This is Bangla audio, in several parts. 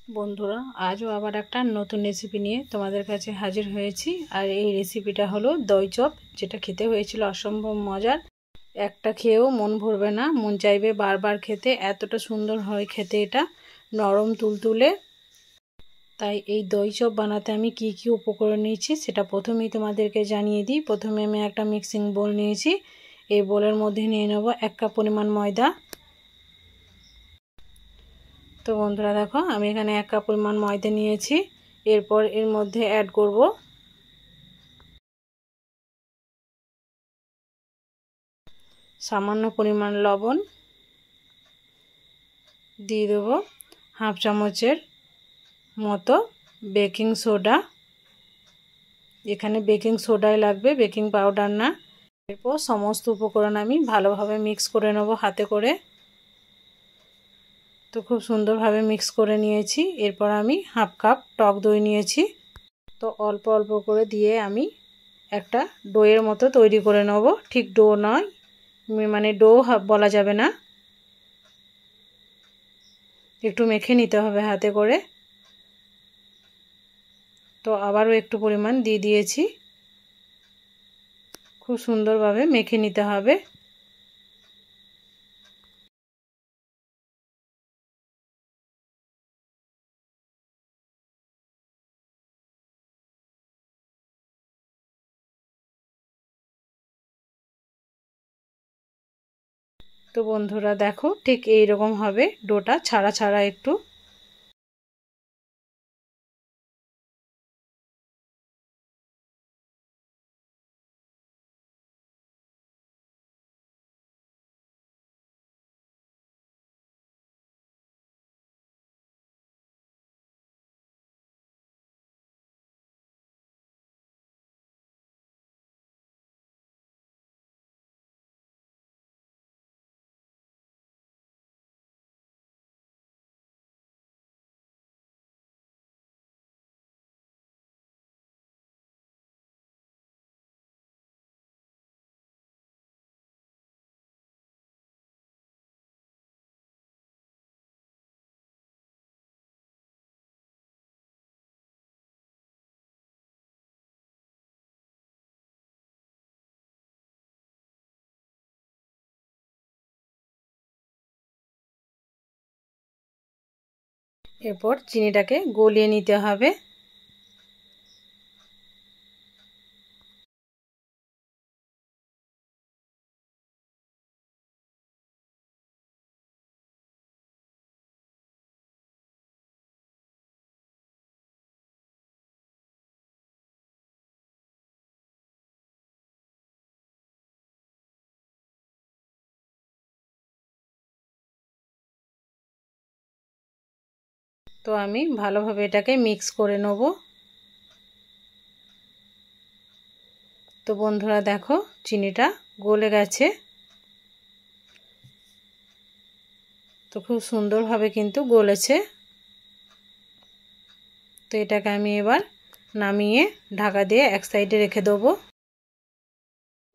বন্ধুরা, আজও আবার একটা নতুন রেসিপি নিয়ে তোমাদের কাছে হাজির হয়েছি। আর এই রেসিপিটা হলো দই চপ, যেটা খেতে হয়েছিল অসম্ভব মজার। একটা খেয়েও মন ভরবে না, মন চাইবে বারবার খেতে, এতটা সুন্দর হয় খেতে এটা, নরম তুলতুলে। তাই এই দই চপ বানাতে আমি কি কি উপকরণ নিয়েছি সেটা প্রথমেই তোমাদেরকে জানিয়ে দিই। প্রথমে আমি একটা মিক্সিং বোল নিয়েছি। এই বোলের মধ্যে নিয়ে নেব 1 কাপ পরিমাণ ময়দা। তো বন্ধুরা দেখো, আমি এখানে 1 কাপ পরিমাণ ময়দা নিয়েছি। এরপর এর মধ্যে অ্যাড করব সামান্য পরিমাণ লবণ, দিয়ে দেব হাফ চামচের মতো বেকিং সোডা। এখানে বেকিং সোডাই লাগবে, বেকিং পাউডার না। এরপর সমস্ত উপকরণ আমি ভালোভাবে মিক্স করে নেব হাতে করে। তো খুব সুন্দরভাবে মিক্স করে নিয়েছি। এরপর আমি হাফ কাপ টক দই নিয়েছি। তো অল্প অল্প করে দিয়ে আমি একটা ডোয়ের মতো তৈরি করে নেব। ঠিক ডো নয়, মানে ডো বলা যাবে না, একটু মেখে নিতে হবে হাতে করে। তো আবারও একটু পরিমাণ দিয়ে দিয়েছি। খুব সুন্দরভাবে মেখে নিতে হবে। তো বন্ধুরা দেখো, ঠিক এই রকম হবে, ডোটা ছাড়া ছাড়া একটু। এরপর চিনিটাকে গলিয়ে নিতে হবে। তো আমি ভালোভাবে এটাকে মিক্স করে নেব। তো বন্ধুরা দেখো, চিনিটা গলে গেছে। তো খুব সুন্দরভাবে কিন্তু গলেছে। তো এটাকে আমি এবার নামিয়ে ঢাকা দিয়ে এক সাইডে রেখে দেবো।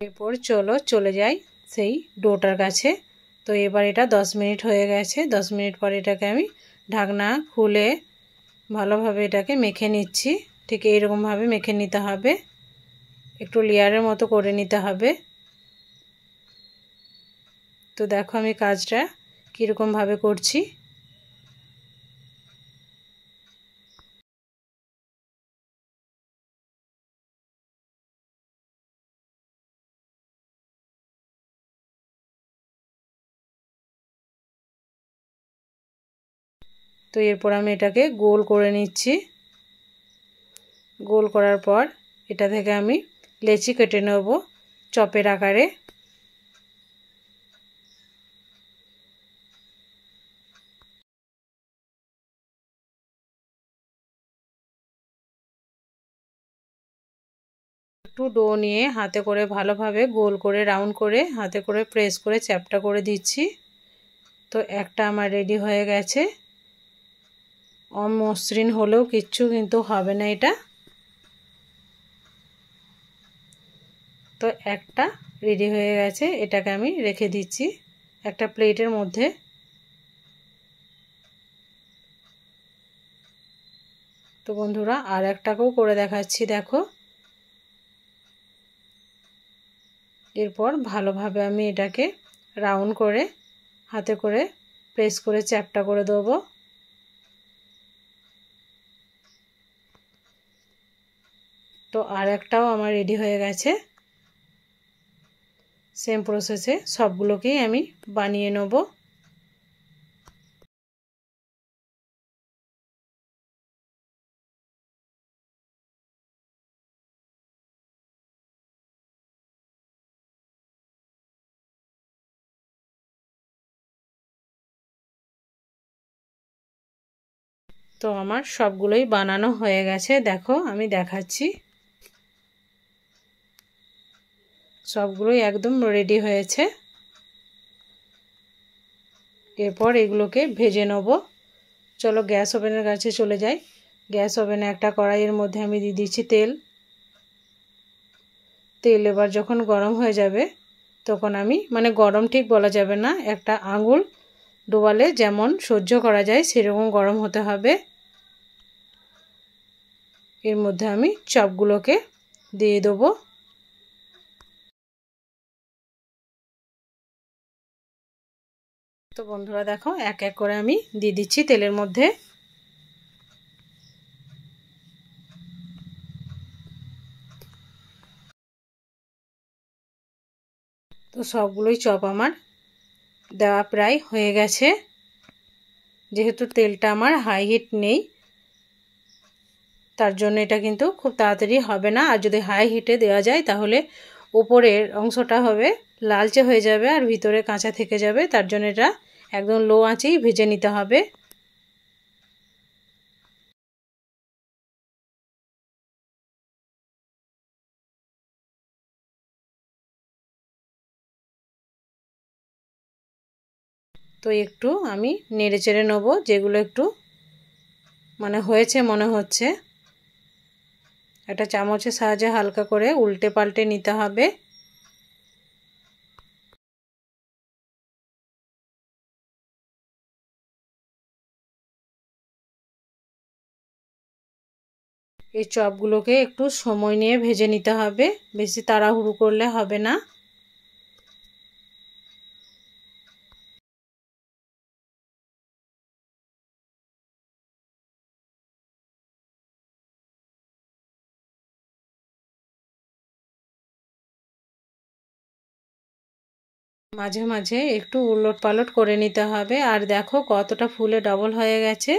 এরপর চলে যাই সেই ডোটার কাছে। তো এবার এটা 10 মিনিট হয়ে গেছে। 10 মিনিট পর এটাকে আমি ঢাকনা খুলে ভালোভাবে এটাকে মেখে নিচ্ছি। ঠিক এইরকমভাবে মেখে নিতে হবে, একটু লেয়ারের মতো করে নিতে হবে। তো দেখো আমি কাজটা কীরকমভাবে করছি। তো এরপর আমি এটাকে গোল করে নিচ্ছি। গোল করার পর এটা থেকে আমি লেচি কেটে নেব চপের আকারে। একটু ডো নিয়ে হাতে করে ভালোভাবে গোল করে রাউন্ড করে হাতে করে প্রেস করে চ্যাপটা করে দিচ্ছি। তো একটা আমার রেডি হয়ে গেছে। অমসৃণ হলেও কিচ্ছু কিন্তু হবে না এটা। তো একটা রেডি হয়ে গেছে, এটাকে আমি রেখে দিচ্ছি একটা প্লেটের মধ্যে। তো বন্ধুরা আর একটাকেও করে দেখাচ্ছি, দেখো। এরপর ভালোভাবে আমি এটাকে রাউন্ড করে হাতে করে প্রেস করে চ্যাপটা করে দেবো। তো আর একটাও আমার রেডি হয়ে গেছে। সেম প্রসেসে সবগুলোকেই আমি বানিয়ে নেব। তো আমার সবগুলোই বানানো হয়ে গেছে, দেখো আমি দেখাচ্ছি। সবগুলোই একদম রেডি হয়েছে। এরপর এগুলোকে ভেজে নেব। চলো গ্যাস ওভেনের কাছে চলে যাই। গ্যাস ওভেনে একটা কড়াইয়ের মধ্যে আমি দিয়ে দিচ্ছি তেল। তেল এবার যখন গরম হয়ে যাবে তখন আমি, মানে গরম ঠিক বলা যাবে না, একটা আঙুল ডোবালে যেমন সহ্য করা যায় সেরকম গরম হতে হবে। এর মধ্যে আমি চপগুলোকে দিয়ে দেবো। তো বন্ধুরা দেখো এক এক করে আমি দিয়ে দিচ্ছি তেলের মধ্যে। তো সবগুলোই চপ আমার দেওয়া প্রায় হয়ে গেছে। যেহেতু তেলটা আমার হাই হিট নেই তার জন্য এটা কিন্তু খুব তাড়াতাড়ি হবে না। আর যদি হাই হিটে দেওয়া যায় তাহলে উপরের অংশটা হবে লালচে হয়ে যাবে আর ভিতরে কাঁচা থেকে যাবে। তার জন্য এটা একদম লো আঁচেই ভেজে নিতে হবে। তো একটু আমি নেড়ে চেড়ে নেবো, যেগুলো একটু মানে হয়েছে মনে হচ্ছে একটা চামচের সাহায্যে হালকা করে উল্টে পাল্টে নিতে হবে। এই চপগুলোকে একটু সময় নিয়ে ভেজে নিতে হবে, বেশি তাড়াহুড়ো করলে হবে না। মাঝে মাঝে একটু উলট পালট করে নিতে হবে। আর দেখো কতটা ফুলে ডবল হয়ে গেছে।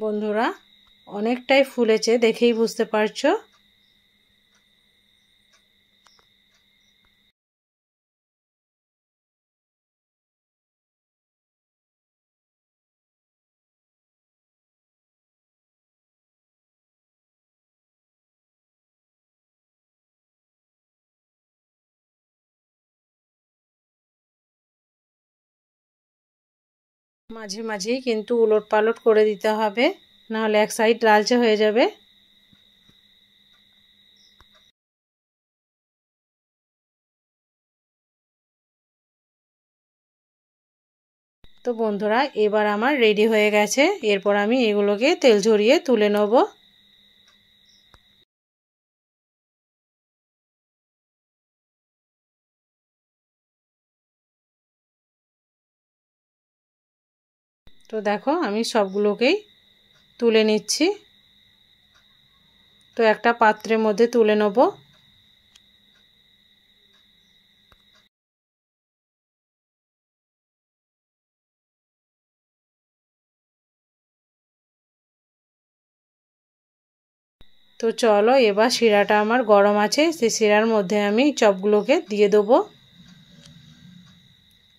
বন্ধুরা অনেকটাই ফুলেছে, দেখেই বুঝতে পারছো। মাঝে মাঝেই কিন্তু উলট পালট করে দিতে হবে, নাহলে এক সাইড লালচে হয়ে যাবে। তো বন্ধুরা এবার আমার রেডি হয়ে গেছে। এরপর আমি এগুলোকে তেল ঝরিয়ে তুলে নেব। তো দেখো আমি সবগুলোকেই তুলে নিচ্ছি। তো একটা পাত্রের মধ্যে তুলে নেব। তো চলো এবার শিরাটা আমার গরম আছে, সেই শিরার মধ্যে আমি চপগুলোকে দিয়ে দেবো।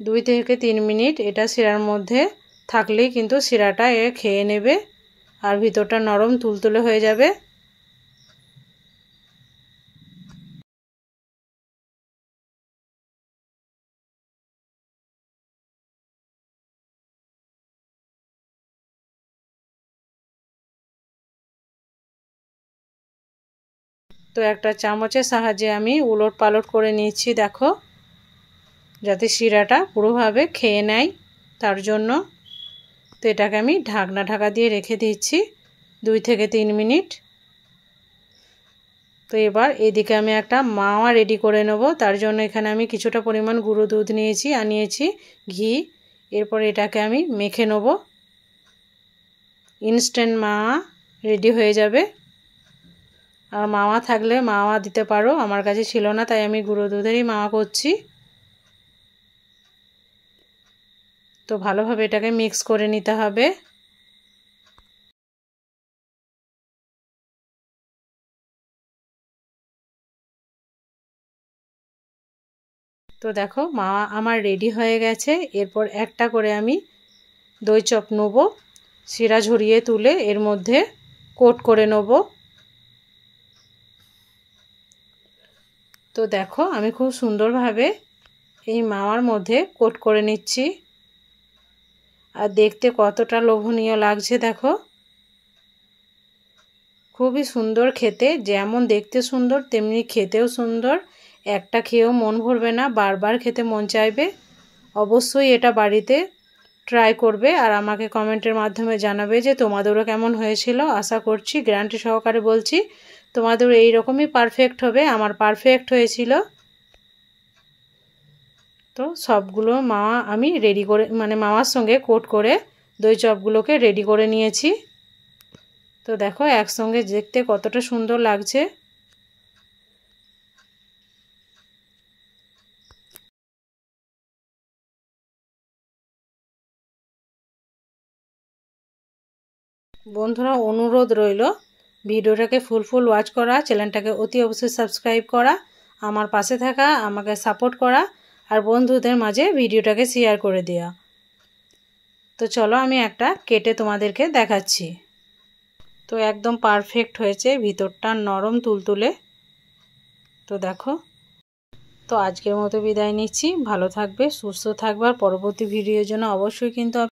2 থেকে 3 মিনিট এটা শিরার মধ্যে থাকলেই কিন্তু শিরাটা খেয়ে নেবে আর ভিতরটা নরম তুলতুলে হয়ে যাবে। তো একটা চামচের সাহায্যে আমি উলট পালট করে নিচ্ছি, দেখো, যাতে শিরাটা পুরোভাবে খেয়ে নেয় তার জন্য। তো এটাকে আমি ঢাকা দিয়ে রেখে দিচ্ছি 2 থেকে 3 মিনিট। তো এবার এদিকে আমি একটা মাওয়া রেডি করে নেব। তার জন্য এখানে আমি কিছুটা পরিমাণ গুঁড়ো দুধ নিয়েছি আর নিয়েছি ঘি। এরপর এটাকে আমি মেখে নেব। ইনস্ট্যান্ট মাওয়া রেডি হয়ে যাবে। আর মাওয়া থাকলে মাওয়া দিতে পারো, আমার কাছে ছিল না তাই আমি গুঁড়ো দুধেরই মাওয়া করছি। তো ভালোভাবে এটাকে মিক্স করে নিতে হবে। তো দেখো মাওয়া আমার রেডি হয়ে গেছে। এরপর একটা করে আমি দই চপ নেব, শিরা ঝরিয়ে তুলে এর মধ্যে কোট করে নেব। তো দেখো আমি খুব সুন্দরভাবে এই মাওয়ার মধ্যে কোট করে নিচ্ছি। আর দেখতে কতটা লোভনীয় লাগছে দেখো, খুবই সুন্দর খেতে। যেমন দেখতে সুন্দর তেমনি খেতেও সুন্দর। একটা খেয়েও মন ভরবে না, বারবার খেতে মন চাইবে। অবশ্যই এটা বাড়িতে ট্রাই করবে আর আমাকে কমেন্টের মাধ্যমে জানাবে যে তোমাদেরও কেমন হয়েছিল। আশা করছি, গ্যারান্টি সহকারে বলছি, তোমাদেরও এইরকমই পারফেক্ট হবে। আমার পারফেক্ট হয়েছিল। তো সবগুলো মাওয়া আমি রেডি করে, মানে মাওয়ার সঙ্গে কোট করে দই চপগুলোকে রেডি করে নিয়েছি। তো দেখো একসঙ্গে দেখতে কতটা সুন্দর লাগছে। বন্ধুরা অনুরোধ রইল ভিডিওটাকে ফুল ওয়াচ করা, চ্যানেলটাকে অতি অবশ্যই সাবস্ক্রাইব করা, আমার পাশে থাকা, আমাকে সাপোর্ট করা আর বন্ধুদের মাঝে ভিডিওটাকে শেয়ার করে দেওয়া। তো চলো আমি একটা কেটে তোমাদেরকে দেখাচ্ছি। তো একদম পারফেক্ট হয়েছে, ভিতরটা নরম তুলতুলে। তো দেখো, তো আজকের মতো বিদায় নিচ্ছি। ভালো থাকবে, সুস্থ থাকবে। আর পরবর্তী ভিডিওর জন্য অবশ্যই কিন্তু